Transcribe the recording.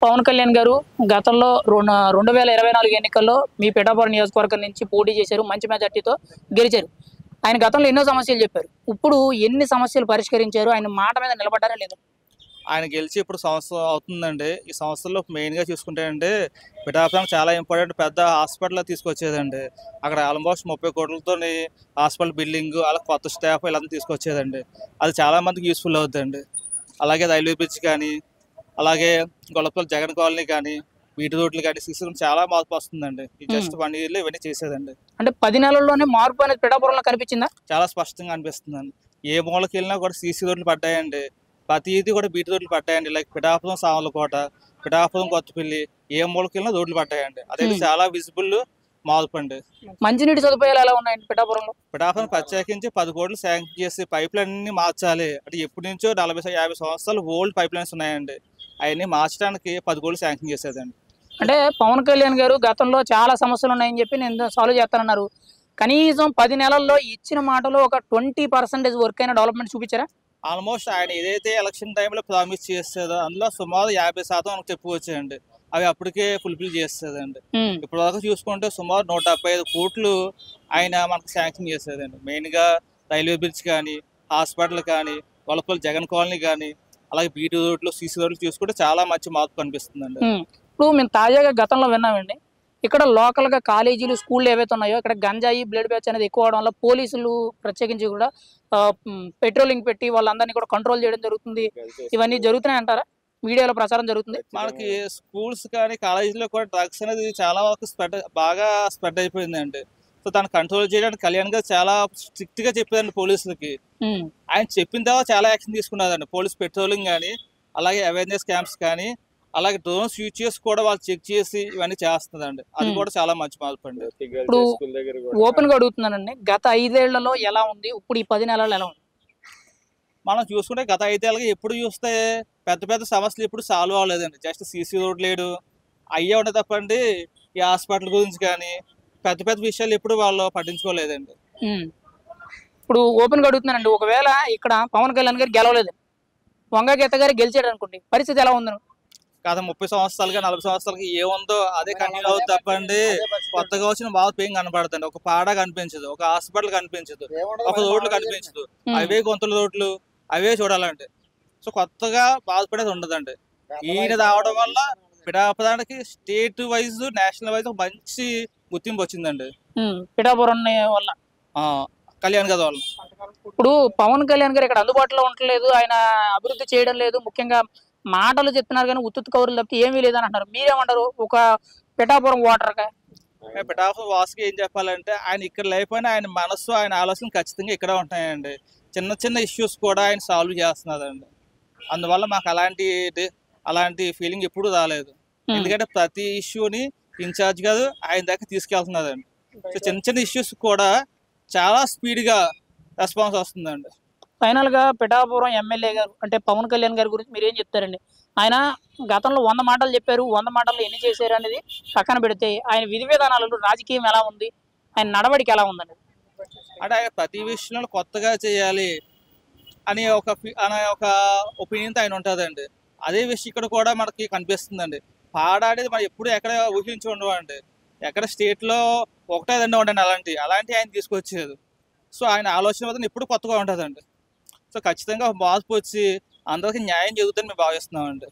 పవన్ కళ్యాణ్ గారు గతంలో 2024 ఎన్నికల్లో మీ పిఠాపురం నియోజకవర్గం నుంచి పోటీ చేశారు. మంచి మెజార్టీతో గెలిచారు. ఆయన గతంలో ఎన్నో సమస్యలు చెప్పారు. ఇప్పుడు ఎన్ని సమస్యలు పరిష్కరించారు? ఆయన మాట మీద నిలబడ్డారా లేదా? ఆయన గెలిచి ఇప్పుడు సంవత్సరం అవుతుందండి. ఈ సంవత్సరంలో మెయిన్‌గా చూసుకుంటే అండి, పిఠాపురం చాలా ఇంపార్టెంట్ పెద్ద హాస్పిటల్ తీసుకొచ్చేదండి. అక్కడ ఆల్మోస్ట్ 30,00,00,000తోని హాస్పిటల్ బిల్డింగు, అలా కొత్త స్టాఫ్ వీళ్ళంతా తీసుకొచ్చేదండి. అది చాలా మందికి యూజ్‌ఫుల్ అవుద్దండి. అలాగే రైల్వే బ్రిడ్జ్ కానీ, అలాగే గొల్లపల్లి జగన్ కాలనీ కానీ, బీటీ రోడ్లు కానీ, సీసీ రోడ్లు చాలా మార్పు వస్తుందండి. ఈ జస్ట్ 1 ఇయర్‌లో ఇవన్నీ చేసేదండి. అంటే 10 నెలల్లోనే మార్పు అనేది పిఠాపురంలో కనిపించిందా? చాలా స్పష్టంగా అనిపిస్తుందండి. ఏ మూలకెళ్ళినా కూడా సీసీ రోడ్లు పడ్డాయండి. ప్రతీది కూడా బీటీ రోడ్లు పడ్డాయండి. లైక్ పిఠాపురం, సామర్లకోట, పిఠాపురం, కొత్తపల్లి ఏ మూలకెళ్ళినా రోడ్లు పడ్డాయండి. అదైతే చాలా విజిబుల్ మార్పు అండి. మంచినీటి సదుపాయాలు ఎలా ఉన్నాయండి పిఠాపురంలో? పిఠాపురం ప్రత్యేకించి 10 కోట్లు శాంక్షన్ చేసి పైప్ లైన్‌ని మార్చాలి. అంటే ఎప్పటి నుంచో 50 సంవత్సరాలు ఓల్డ్ పైప్ లైన్స్ ఉన్నాయండి. అవన్నీ మార్చడానికి 10 కోట్లు శాంక్షన్ చేసేదండి. అంటే పవన్ కళ్యాణ్ గారు గతంలో చాలా సమస్యలు ఉన్నాయని చెప్పి నేను సాల్వ్ చేస్తానన్నారు. కనీసం 10 నెలల్లో ఇచ్చిన మాటలో ఒక 20% వర్క్ అయిన డెవలప్మెంట్ చూపించారా? ఆల్మోస్ట్ ఆయన ఏదైతే ఎలక్షన్ టైంలో ప్రామిస్ చేసేదో అందులో సుమారు 50% మనకు చెప్పుకొచ్చాయండి. అవి అప్పటికే ఫుల్ఫిల్ చేసేదండి. ఇప్పటి వరకు చూసుకుంటే సుమారు 175 కోట్లు ఆయన మనకు శాంక్షన్ చేసేదండి. మెయిన్‌గా రైల్వే బ్రిడ్జ్ కానీ, హాస్పిటల్ కానీ, గొల్లపల్లి జగన్ కాలనీ కానీ, అలాగే బీటీ రోడ్లు, సీసీ రోడ్లు చూసుకుంటే చాలా మంచి మార్పు కనిపిస్తుందండి. ఇప్పుడు మేము తాజాగా గతంలో విన్నామండి. ఇక్కడ లోకల్‌గా కాలేజీలు, స్కూల్‌లు ఏవైతే ఉన్నాయో ఇక్కడ గంజాయి, బ్లడ్ బ్యాచ్ అనేది ఎక్కువ అవడం వల్ల పోలీసులు ప్రత్యేకించి కూడా పెట్రోలింగ్ పెట్టి వాళ్ళందరినీ కూడా కంట్రోల్ చేయడం జరుగుతుంది. ఇవన్నీ జరుగుతున్నాయంటారా? మీడియాలో ప్రచారం జరుగుతుంది. మనకి స్కూల్స్ కానీ, కాలేజీలో కూడా డ్రగ్స్ అనేది చాలా వరకు బాగా స్ప్రెడ్ అయిపోయిందండి. సో దాన్ని కంట్రోల్ చేయడానికి కళ్యాణ్ గారు చాలా స్ట్రిక్ట్‌గా చెప్పారండి పోలీసులకి. ఆయన చెప్పిన తర్వాత చాలా యాక్షన్ తీసుకున్నారండి. పోలీస్ పెట్రోలింగ్ కానీ, అలాగే అవేర్‌నెస్ క్యాంప్స్ కానీ, అలాగే డ్రోన్స్ యూజ్ చేసి కూడా వాళ్ళు చెక్ చేసి ఇవన్నీ చేస్తుందండి. అది కూడా చాలా మంచి మార్పు అండి. ఇప్పుడు ఓపెన్‌గా అడుగుతున్నానండి. గత 5 ఏళ్లలో ఎలా ఉంది? ఇప్పుడు ఈ 10 నెలల్లో ఎలా ఉంది? మనం చూసుకుంటే గత 5 ఏళ్ళకి ఎప్పుడు చూస్తే పెద్ద పెద్ద సమస్యలు ఎప్పుడు సాల్వ్ అవ్వలేదండి. జస్ట్ సీసీ రోడ్ లేడు. అయ్యే ఉన్నాయి తప్పండి ఈ హాస్పిటల్ గురించి కానీ, పెద్ద పెద్ద విషయాలు ఎప్పుడు వాళ్ళు పట్టించుకోలేదండి. ఇప్పుడు ఓపెన్‌గా అడుగుతున్నానండి. ఒకవేళ ఇక్కడ పవన్ కళ్యాణ్ గారు గెలవలేదు. వంగ గీత గారు గెలిచాడు అనుకోండి. పరిస్థితి ఎలా ఉంది? గత 30 సంవత్సరాలుగా 40 సంవత్సరాలకి ఏముందో అదే కంటిన్యూ అవుతుంది తప్పండి. కొత్తగా వచ్చిన మార్పు ఏం కనపడదండి. ఒక పాడ కనిపించదు, ఒక హాస్పిటల్ కనిపించదు, ఒక రోడ్లు కనిపించదు. అవే గుంతల రోడ్లు అవే చూడాలండి. సో కొత్తగా బాధపడేది ఉండదండి. ఈయన రావడం వల్ల పిఠాపురానికి స్టేట్ వైజ్, నేషనల్ వైజ్ ఒక మంచి గుర్తింపు వచ్చిందండి. పిఠాపురం వల్ల కళ్యాణ్ గారి వల్ల. ఇప్పుడు పవన్ కళ్యాణ్ గారు ఇక్కడ అందుబాటులో ఉండట్లేదు, ఆయన అభివృద్ధి చేయడం లేదు, ముఖ్యంగా మాటలు చెప్తున్నారు కానీ ఉత్తుత్ కౌరులు తప్పితే ఏమీ లేదని అంటారు. మీరేమంటారు ఒక పిఠాపురం ఓటర్గా? పిఠాపురం వాసుకి ఏం చెప్పాలంటే ఆయన ఇక్కడ లేకపోయినా ఆయన మనస్సు, ఆయన ఆలోచనలు ఖచ్చితంగా ఇక్కడ ఉంటాయండి. చిన్న చిన్న ఇష్యూస్ కూడా ఆయన సాల్వ్ చేస్తున్నారండి. అందువల్ల మాకు అలాంటి ఫీలింగ్ ఎప్పుడు రాలేదు. ఎందుకంటే ప్రతి ఇష్యూని ఇన్ఛార్జ్ గారు ఆయన దాకా తీసుకెళ్తున్నారండి. సో చిన్న చిన్న ఇష్యూస్ కూడా చాలా స్పీడ్గా రెస్పాన్స్ వస్తుందండి. ఫైనల్గా పిఠాపురం ఎమ్మెల్యే గారు అంటే పవన్ కళ్యాణ్ గారి గురించి మీరు ఏం చెప్తారండి? ఆయన గతంలో 100 మాటలు చెప్పారు. 100 మాటల్లో ఎన్ని చేశారు అనేది పక్కన పెడితే ఆయన విధి విధానాలలో రాజకీయం ఎలా ఉంది, ఆయన నడవడిక ఎలా ఉందండి? అంటే ఆయన ప్రతి విషయంలో కొత్తగా చేయాలి అనే ఒక ఒపీనియన్తో ఆయన ఉంటుందండి. అదే విషయం ఇక్కడ కూడా మనకి కనిపిస్తుందండి. పాడ అనేది మనం ఎప్పుడు ఎక్కడ ఊహించి ఉండవండి. ఎక్కడ స్టేట్లో ఒకటే రెండు ఉండండి అలాంటి ఆయన తీసుకొచ్చేది. సో ఆయన ఆలోచన మాత్రం ఎప్పుడు కొత్తగా ఉంటుందండి. సో ఖచ్చితంగా మార్పు వచ్చి అందరికీ న్యాయం జరుగుతుందని మేము భావిస్తున్నామండి.